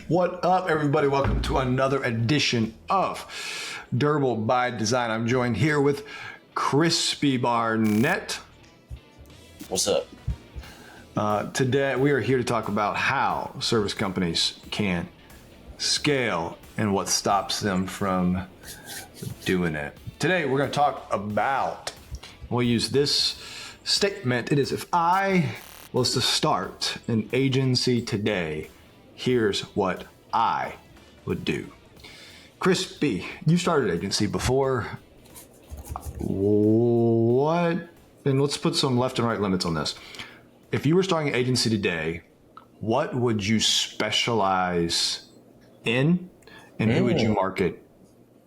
What up, everybody? Welcome to another edition of Durable by Design. I'm joined here with Crispy Barnett. What's up? Today, we are here to talk about how service companies can scale and what stops them from doing it. Today, we're going to talk about, we'll use this statement. It is, if I was to start an agency today, here's what I would do. Crispy, you started an agency before. What? And let's put some left and right limits on this. If you were starting an agency today, what would you specialize in? And who would you market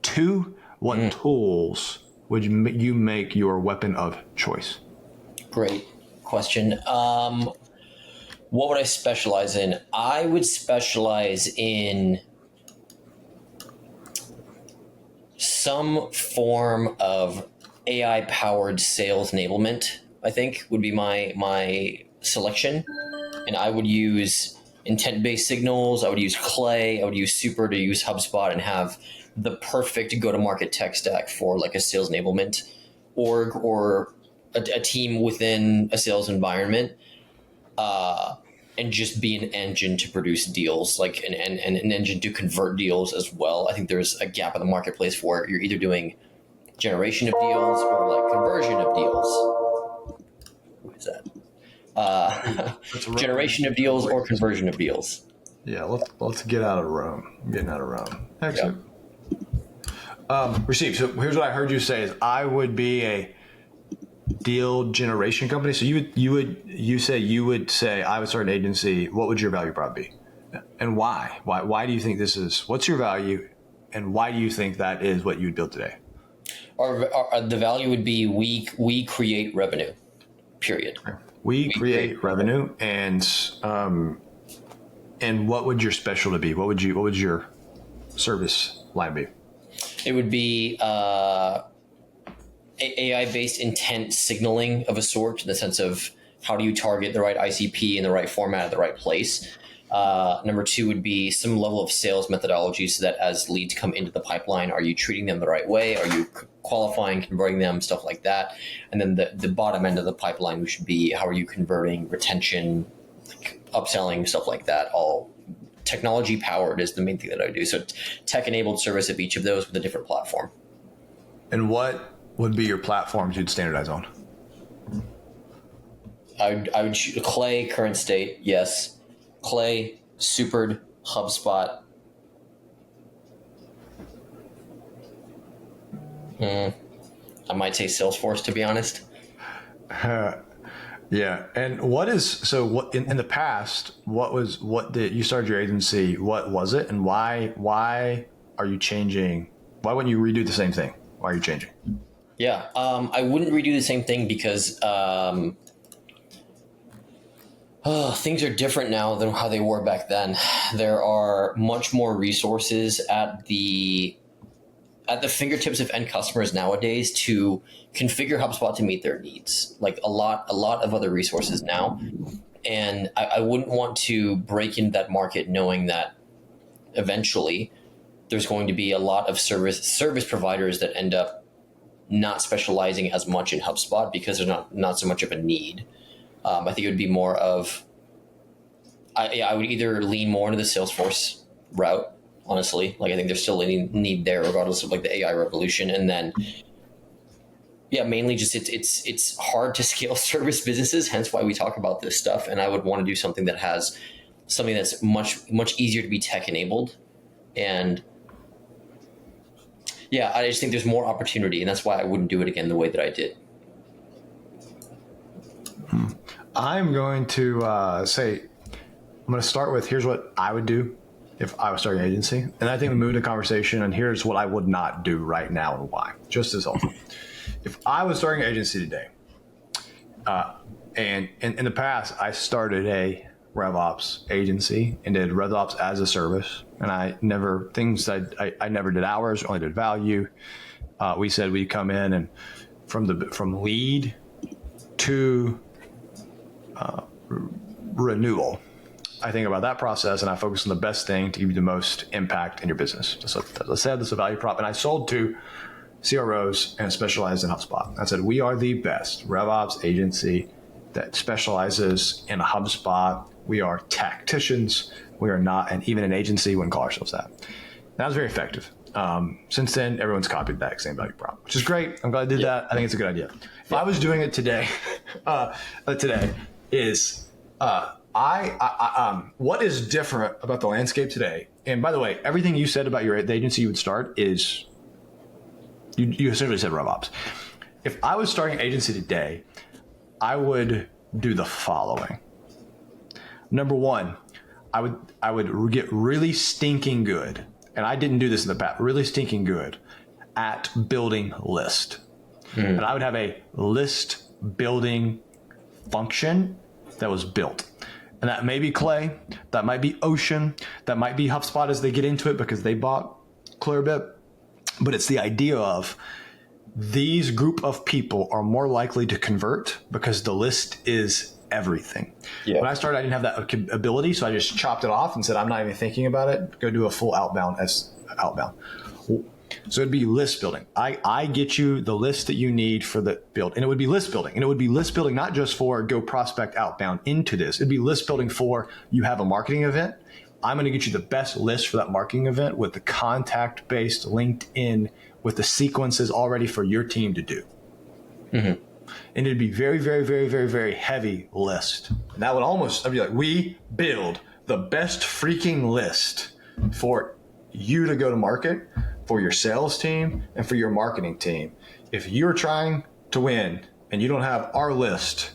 to? What tools would you make your weapon of choice? Great question. What would I specialize in? I would specialize in some form of AI-powered sales enablement, I think, would be my selection. And I would use intent-based signals. I would use Clay. I would use Super to use HubSpot and have the perfect go-to-market tech stack for like a sales enablement org or a team within a sales environment. And just be an engine to produce deals, like an engine to convert deals as well. I think there's a gap in the marketplace for it. You're either doing generation of deals or like conversion of deals. What is that? Generation of deals or conversion of deals. Yeah, let's get out of Rome. I'm getting out of Rome. Excellent. Receive. So here's what I heard you say: is I would be a deal generation company. So you would say I would start an agency. What would your value prop be, and why? Why do you think this is? What's your value, and why do you think that is what you would build today? The value would be we create revenue. Period. We create revenue, and what would your specialty be? What would your service line be? It would be AI-based intent signaling of a sort, in the sense of how do you target the right ICP in the right format at the right place. Number two would be some level of sales methodology, so that as leads come into the pipeline, are you treating them the right way? Are you qualifying, converting them, stuff like that? And then the bottom end of the pipeline should be, how are you converting, retention, like upselling, stuff like that. All technology powered is the main thing that I do. So tech-enabled service of each of those with a different platform. And what would be your platforms you'd standardize on? I would choose Clay, current state, yes. Clay, Supered, HubSpot. I might say Salesforce, to be honest. Yeah. And what in the past, what did you started your agency? What was it, and why are you changing? Why wouldn't you redo the same thing? Why are you changing? Yeah, I wouldn't redo the same thing because things are different now than how they were back then. There are much more resources at the fingertips of end customers nowadays to configure HubSpot to meet their needs. Like a lot of other resources now. And I wouldn't want to break into that market knowing that eventually there's going to be a lot of service providers that end up not specializing as much in HubSpot because there's not so much of a need. I think it would be more of, I would either lean more into the Salesforce route, honestly. Like I think there's still a need there regardless of like the AI revolution. And then, yeah, mainly just it's hard to scale service businesses, hence why we talk about this stuff. And I would want to do something that's much easier to be tech enabled. And yeah, I just think there's more opportunity, and that's why I wouldn't do it again the way that I did. I'm going to I'm going to start with, here's what I would do if I was starting an agency. And I think we move the conversation, and here's what I would not do right now and why. Just as helpful. If I was starting an agency today, and in the past, I started a RevOps agency and did RevOps as a service. And I never did hours, only did value. We said we'd come in and from lead to renewal. I think about that process and I focus on the best thing to give you the most impact in your business. So as I said, this is a value prop. And I sold to CROs and specialized in HubSpot. I said, we are the best RevOps agency that specializes in HubSpot. We are tacticians. We are not, and even an agency wouldn't call ourselves that. That was very effective. Since then, everyone's copied that same value prop, which is great. I'm glad I did that. I think it's a good idea. If I was doing it today, what is different about the landscape today? And by the way, everything you said about the agency you would start is, you essentially said RevOps. If I was starting an agency today, I would do the following. Number one, I would get really stinking good, and I didn't do this in the past, really stinking good at building list. And I would have a list building function that was built. And that may be Clay, that might be Ocean, that might be HubSpot as they get into it because they bought Clearbit. But it's the idea of these group of people are more likely to convert because the list is everything. When I started, I didn't have that ability, so I just chopped it off and said, I'm not even thinking about it. Go do a full outbound as outbound. So it'd be list building. I get you the list that you need for the build. And it would be list building. And it would be list building not just for go prospect outbound into this. It'd be list building for you have a marketing event. I'm going to get you the best list for that marketing event with the contact-based LinkedIn with the sequences already for your team to do. And it'd be very, very, very, very, very heavy list. And that would I'd be like, we build the best freaking list for you to go to market, for your sales team, and for your marketing team. If you're trying to win and you don't have our list,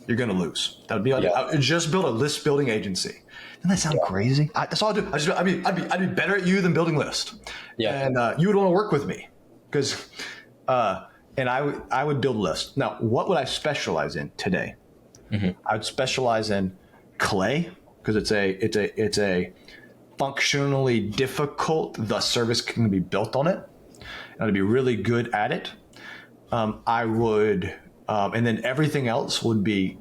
you're going to lose. That would be like, I would just build a list building agency. Doesn't that sound crazy? That's all I do. I'd be better at you than building list. And you would want to work with me because, and I would build lists. Now, what would I specialize in today? I would specialize in Clay because it's a functionally difficult. The service can be built on it, and I'd be really good at it. I would, and then everything else would be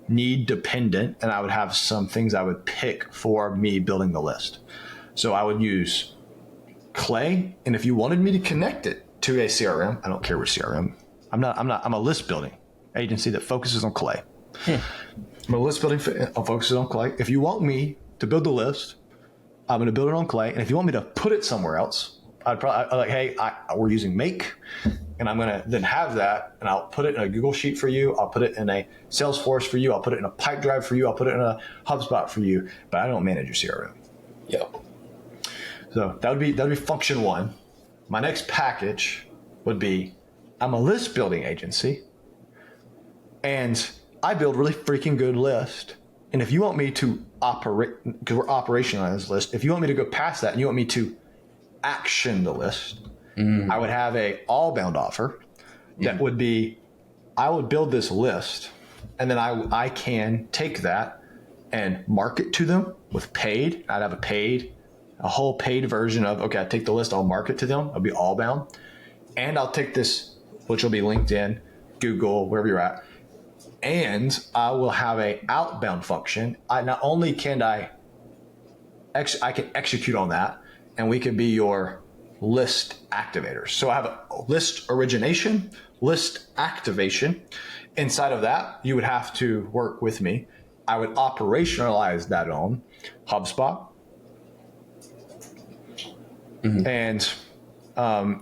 need dependent, and I would have some things I would pick for me building the list. So I would use Clay, and if you wanted me to connect it to a CRM, I don't care which CRM. I'm a list building agency that focuses on Clay. I'm a list building, I'll focus on Clay. If you want me to build the list, I'm going to build it on Clay. And if you want me to put it somewhere else, I'd like, hey, we're using Make, and I'm going to then have that, and I'll put it in a Google Sheet for you. I'll put it in a Salesforce for you. I'll put it in a Pipe Drive for you. I'll put it in a HubSpot for you. But I don't manage your CRM. So that would be function one. My next package would be, I'm a list building agency, and I build really freaking good list. And if you want me to operate, because we're operationalizing this list, if you want me to go past that and you want me to action the list, I would have a all bound offer that would be, I would build this list, and then I can take that and market to them with paid. I'd have a whole paid version of, okay, I take the list, I'll market to them. I'll be all bound. And I'll take this, which will be LinkedIn, Google, wherever you're at. And I will have a outbound function. Not only can I can execute on that, and we can be your list activators. So I have a list origination, list activation. Inside of that, you would have to work with me. I would operationalize that on HubSpot. And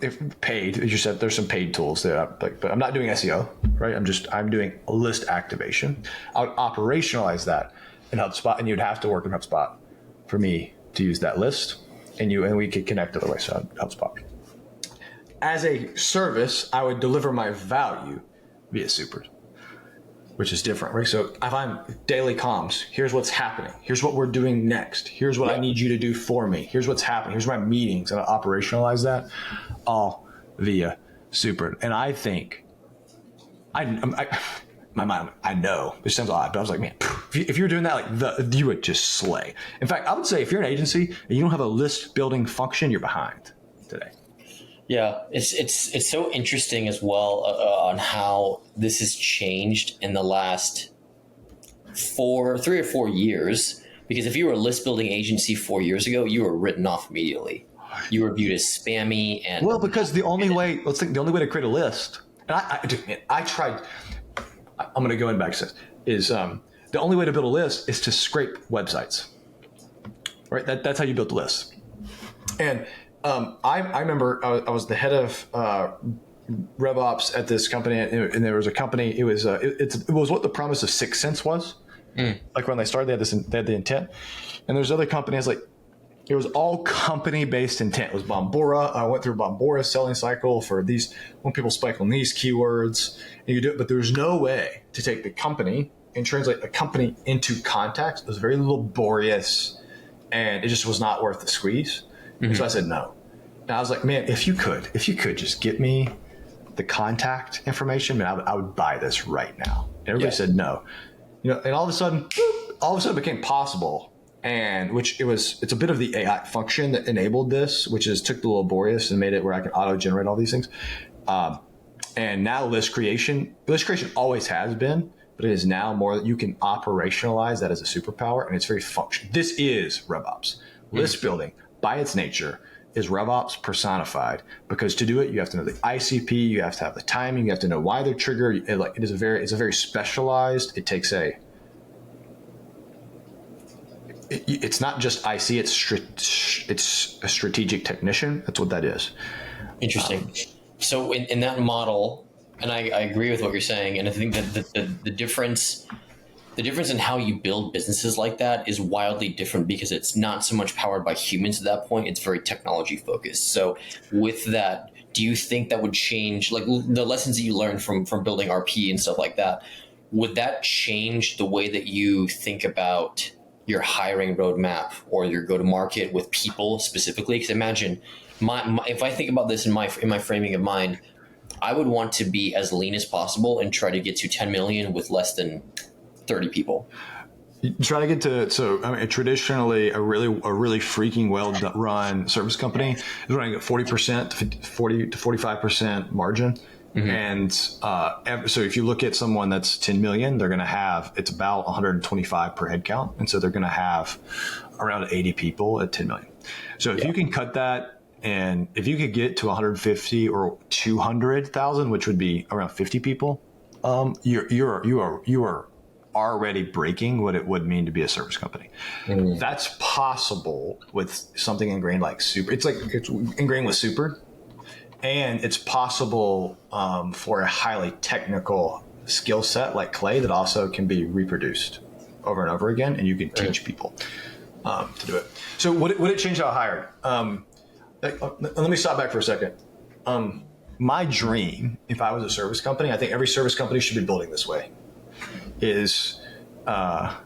if paid, as you said, there's some paid tools that but I'm not doing SEO, right? I'm doing a list activation. I would operationalize that in HubSpot, and you'd have to work in HubSpot for me to use that list, and we could connect other ways on HubSpot. As a service, I would deliver my value via Super, which is different, right? So if I'm daily comms, here's what's happening. Here's what we're doing next. Here's what I need you to do for me. Here's what's happening. Here's my meetings. And I operationalize that all via Super. And I think, my mind, I know, it sounds odd, but I was like, man, if you're doing that, you would just slay. In fact, I would say if you're an agency and you don't have a list building function, you're behind today. Yeah, it's so interesting as well on how this has changed in the last 3 or 4 years, Because if you were a list building agency 4 years ago, you were written off immediately. You were viewed as spammy and because the only way to create a list, and I tried. I'm going to go in back to this, is the only way to build a list is to scrape websites, right? That's how you build the list. And I remember I was the head of RevOps at this company, and there was a company. It was what the promise of 6 cents was. Like when they started, they had the intent, and there's other companies like it was all company based intent. It was Bombora. I went through Bombora's selling cycle for these when people spike on these keywords, and you do it, but there's no way to take the company and translate the company into context. It was very laborious, and it just was not worth the squeeze. So I said no. And I was like, man, if you could just get me the contact information, man, I would buy this right now. And everybody said no. And all of a sudden it became possible. And it's a bit of the AI function that enabled this, which is took the laborious and made it where I can auto generate all these things. And now list creation always has been, but it is now more that you can operationalize that as a superpower, and it's very functional. This is RevOps. List building by its nature is RevOps personified, because to do it, you have to know the ICP, you have to have the timing, you have to know why they're triggered. It's a very specialized. It's not just IC. It's a strategic technician. That's what that is. Interesting. So in that model, and I agree with what you're saying, and I think that the difference in how you build businesses like that is wildly different, because it's not so much powered by humans at that point. It's very technology focused. So with that, do you think that would change, like the lessons that you learned from building RP and stuff like that, would that change the way that you think about your hiring roadmap or your go-to-market with people specifically? Because imagine if I think about this in my framing of mind, I would want to be as lean as possible and try to get to 10 million with less than 30 people. You try to get to, traditionally a really freaking well-run service company is running at 40% to 45% margin. And so if you look at someone that's 10 million, they're going to have, it's about 125 per head count. And so they're going to have around 80 people at 10 million. So if you can cut that, and if you could get to 150 or 200,000, which would be around 50 people, you are already breaking what it would mean to be a service company. That's possible with something ingrained like Super. It's ingrained with Super. And it's possible for a highly technical skill set like Clay that also can be reproduced over and over again, and you can teach people to do it. So would it change how I hired? Let me stop back for a second. My dream, if I was a service company, I think every service company should be building this way, is I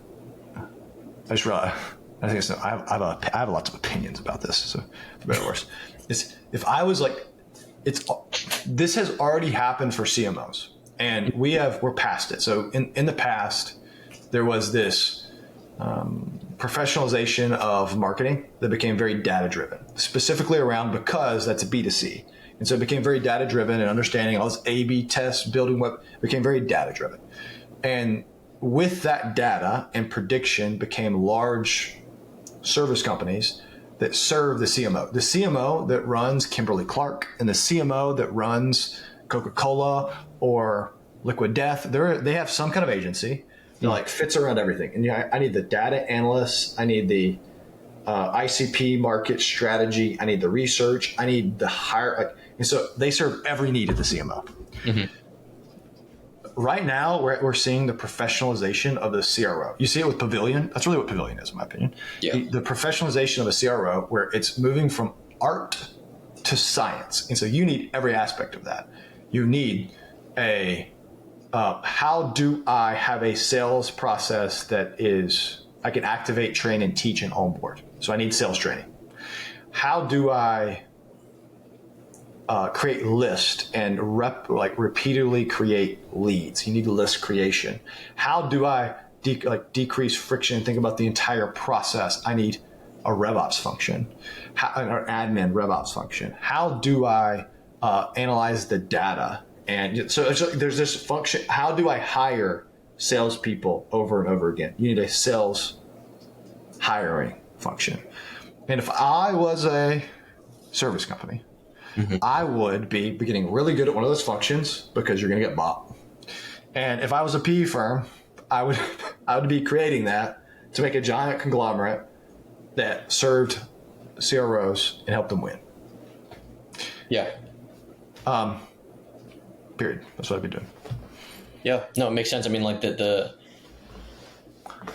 just realized, I have lots of opinions about this, so for better or worse. If I was like, this has already happened for CMOs, and we're past it. So in the past, there was this professionalization of marketing that became very data driven, specifically around, because that's a B2C. And so it became very data driven, and understanding all this A/B tests, building what became very data driven. And with that data and prediction became large service companies that serve the CMO. The CMO that runs Kimberly-Clark and the CMO that runs Coca-Cola or Liquid Death, they have some kind of agency that like fits around everything. And I need the data analysts, I need the ICP market strategy, I need the research, I need the hire. And so they serve every need of the CMO. Right now, we're seeing the professionalization of the CRO. You see it with Pavilion. That's really what Pavilion is, in my opinion. Yeah. The professionalization of a CRO, where it's moving from art to science. And so you need every aspect of that. You need how do I have a sales process that I can activate, train, and teach and onboard? So I need sales training. How do I create list and repeatedly create leads? You need list creation. How do I decrease friction and think about the entire process? I need a RevOps function, or admin RevOps function. How do I analyze the data? And so there's this function. How do I hire salespeople over and over again? You need a sales hiring function. And if I was a service company, I would be getting really good at one of those functions because you're going to get bought. And if I was a PE firm, I would be creating that to make a giant conglomerate that served CROs and helped them win. Yeah. Period. That's what I'd be doing. Yeah. No, it makes sense. I mean, like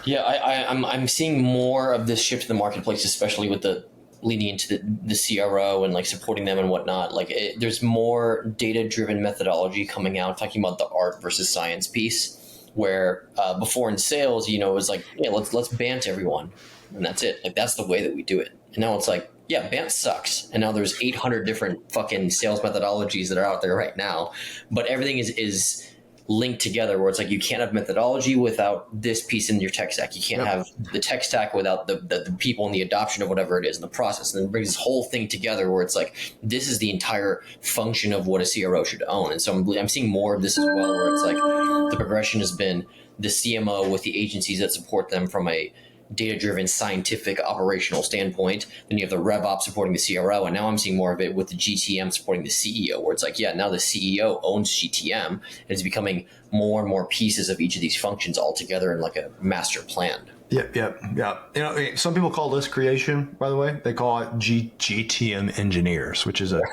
I'm seeing more of this shift in the marketplace, especially with the leaning into the CRO and like supporting them and whatnot. Like there's more data-driven methodology coming out, talking about the art versus science piece, where before in sales, it was like, yeah, let's bant everyone, and that's it. Like that's the way that we do it. And now it's like, yeah, bant sucks. And now there's 800 different fucking sales methodologies that are out there right now, but everything is linked together, where it's like you can't have methodology without this piece in your tech stack. You can't have the tech stack without the people and the adoption of whatever it is in the process. And it brings this whole thing together where it's like, this is the entire function of what a CRO should own. And so I'm seeing more of this as well, where it's like the progression has been the CMO with the agencies that support them from a data-driven, scientific, operational standpoint. Then you have the RevOps supporting the CRO, and now I'm seeing more of it with the GTM supporting the CEO, where it's like, yeah, now the CEO owns GTM, and it's becoming more and more pieces of each of these functions all together in like a master plan. Yeah. Some people call this creation, by the way. They call it GTM engineers, which is a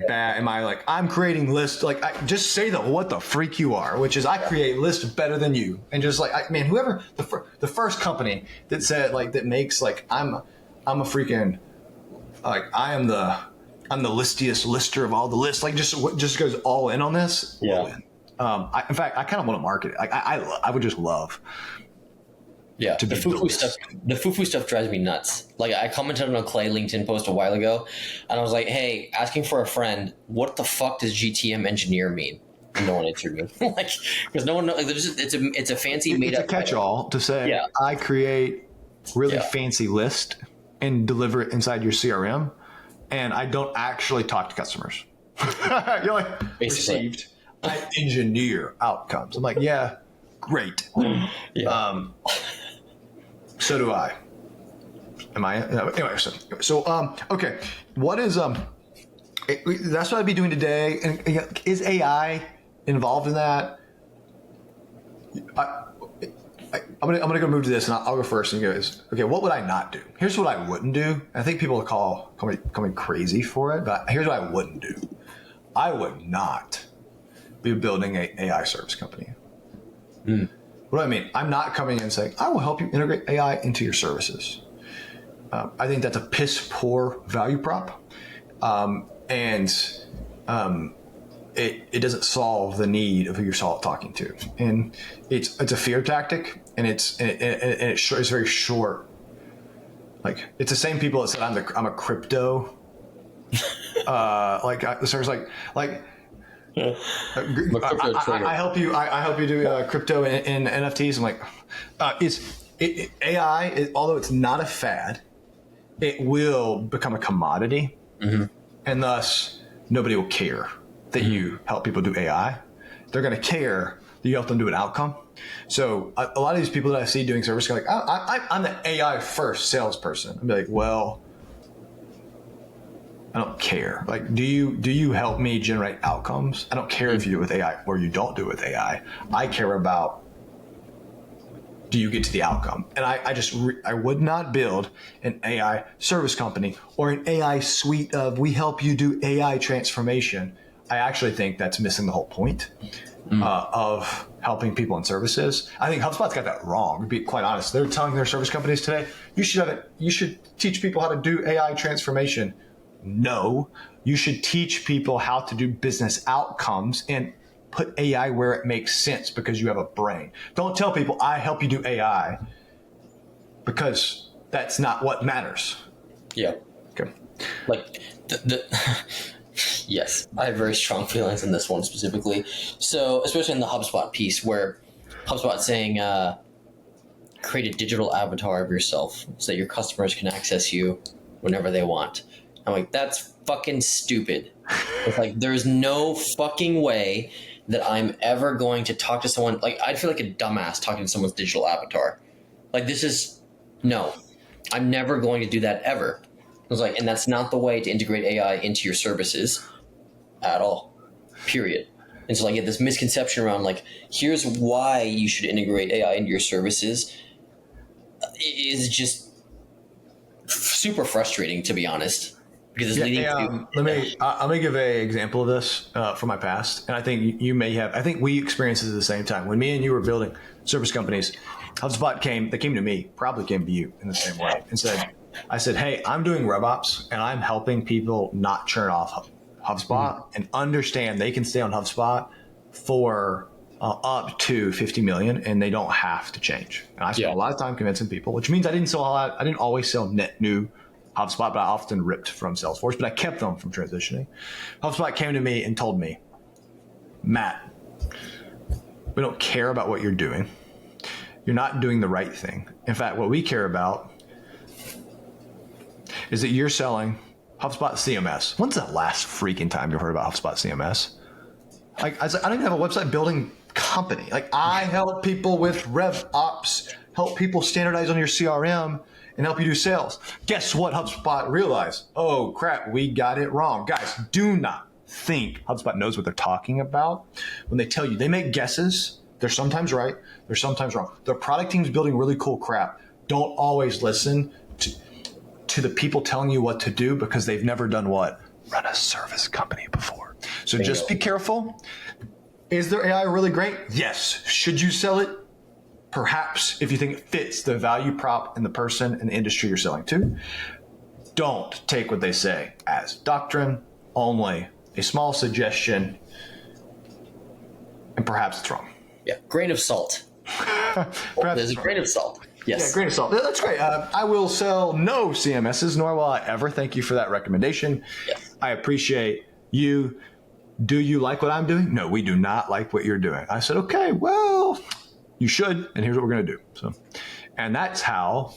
bad. Am I like, I'm creating lists? Like, just say what the freak you are, which is I create lists better than you. And just like, whoever the first company that said like, that makes like, I'm a freaking, like, I'm the listiest lister of all the lists. Like just goes all in on this. Yeah. In fact, I kind of want to market it. Like I would just love. Yeah, the foo-foo stuff drives me nuts. Like I commented on a Clay LinkedIn post a while ago, and I was like, "Hey, asking for a friend, what the fuck does GTM engineer mean?" And no one answered me. Like, because no one knows. Like, it's a fancy made up. It's a catch-all to say I create really fancy list and deliver it inside your CRM, and I don't actually talk to customers. You're like, basically. Received. I engineer outcomes. I'm like, yeah, great. Yeah. So do I. Am I? Anyway, so okay. What is that's what I'd be doing today. And is AI involved in that? I'm gonna go move to this, and I'll go first. And go, okay, what would I not do? Here's what I wouldn't do. I think people call me crazy for it, but here's what I wouldn't do. I would not be building an AI service company. What do I mean? I'm not coming in and saying, I will help you integrate AI into your services. I think that's a piss poor value prop. And it doesn't solve the need of who you're talking to. And it's a fear tactic, and it's very short. Like, it's the same people that said I'm a crypto. The service I help you do crypto and NFTs. I'm like, AI, although it's not a fad, it will become a commodity, and thus nobody will care that you help people do AI. They're going to care that you help them do an outcome. So a lot of these people that I see doing service are like, I'm the AI first salesperson. I'd be like, well, I don't care. Like, do you help me generate outcomes? I don't care if you do it with AI or you don't do it with AI. I care about, do you get to the outcome? And I would not build an AI service company or an AI suite of, we help you do AI transformation. I actually think that's missing the whole point of helping people in services. I think HubSpot's got that wrong, to be quite honest. They're telling their service companies today, you should teach people how to do AI transformation. No, you should teach people how to do business outcomes and put AI where it makes sense because you have a brain. Don't tell people, I help you do AI, because that's not what matters. Yeah. Okay. Like yes, I have very strong feelings on this one specifically. So, especially in the HubSpot piece, where HubSpot's saying, create a digital avatar of yourself so that your customers can access you whenever they want. I'm like, that's fucking stupid. It's like, there's no fucking way that I'm ever going to talk to someone. Like, I'd feel like a dumbass talking to someone's digital avatar. Like, no, I'm never going to do that ever. I was like, and that's not the way to integrate AI into your services at all, period. And so I get this misconception around, like, here's why you should integrate AI into your services. It is just super frustrating, to be honest, because it's leading to. Let me give an example of this from my past, and I think you may have. I think we experienced it at the same time when me and you were building service companies. HubSpot came to me, probably came to you in the same way, and I said, hey, I'm doing RevOps, and I'm helping people not churn off HubSpot and understand they can stay on HubSpot for up to 50 million, and they don't have to change. And I spent a lot of time convincing people, which means I didn't always sell net new HubSpot, but I often ripped from Salesforce, but I kept them from transitioning. HubSpot came to me and told me, Matt, we don't care about what you're doing. You're not doing the right thing. In fact, what we care about is that you're selling HubSpot CMS. When's the last freaking time you heard about HubSpot CMS? Like, I don't even have a website building company. Like, I help people with RevOps, help people standardize on your CRM, and help you do sales. Guess what HubSpot realized? Oh, crap, we got it wrong. Guys, do not think HubSpot knows what they're talking about when they tell you. They make guesses. They're sometimes right. They're sometimes wrong. Their product team's building really cool crap. Don't always listen to the people telling you what to do because they've never done what? Run a service company before. So just be careful. Is their AI really great? Yes. Should you sell it? Perhaps, if you think it fits the value prop and the person and the industry you're selling to. Don't take what they say as doctrine, only a small suggestion, and perhaps it's wrong. Yeah, grain of salt. There's a grain of salt. Yes. Yeah, grain of salt. That's great. I will sell no CMSs, nor will I ever. Thank you for that recommendation. Yes. I appreciate you. Do you like what I'm doing? No, we do not like what you're doing. I said, okay, well, you should, and here's what we're going to do. So, and that's how,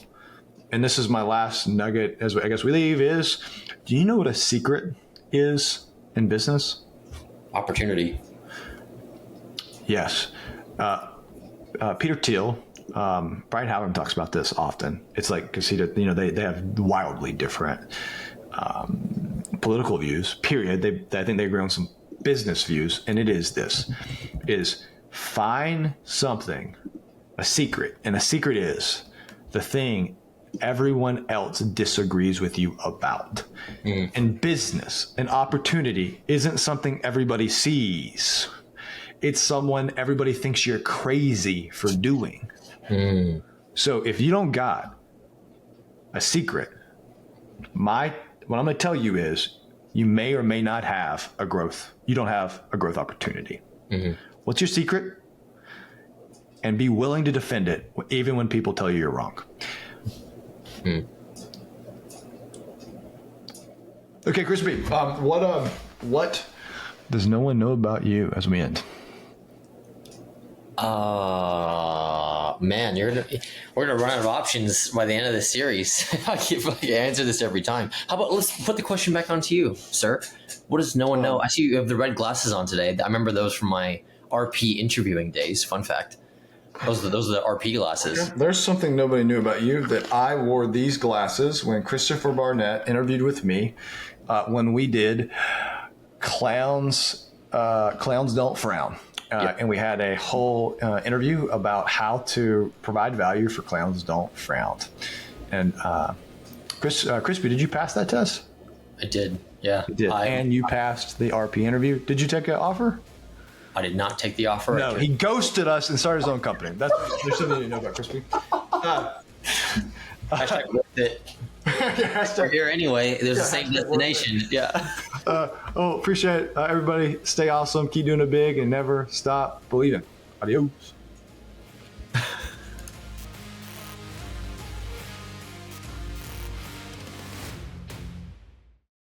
and this is my last nugget as I guess we leave is, do you know what a secret is in business? Opportunity. Yes. Peter Thiel, Brian Howard talks about this often. It's like, because they have wildly different political views, period. I think they agree on some business views, and it is this, is find something, a secret, and a secret is the thing everyone else disagrees with you about. And business, an opportunity isn't something everybody sees. It's someone everybody thinks you're crazy for doing. So if you don't got a secret, what I'm going to tell you is you may or may not have a growth. You don't have a growth opportunity. What's your secret? And be willing to defend it even when people tell you you're wrong. Okay, Crispy, what does no one know about you as we end? Man, we're gonna run out of options by the end of this series. I answer this every time. How about let's put the question back onto you, sir. What does no one know? I see you have the red glasses on today. I remember those from my RP interviewing days. Fun fact. Those are the RP glasses. Okay. There's something nobody knew about you, that I wore these glasses when Christopher Barnett interviewed with me when we did Clowns Don't Frown. And we had a whole interview about how to provide value for Clowns Don't Frown. And Crispy, did you pass that test? I did, yeah. You did. And you passed the RP interview. Did you take an offer? I did not take the offer. No, he ghosted us and started his own company. There's something you know about Crispy. Hashtag with it. We're here anyway. There's the same destination. Yeah. Appreciate it. Everybody stay awesome. Keep doing it big and never stop believing. Adios.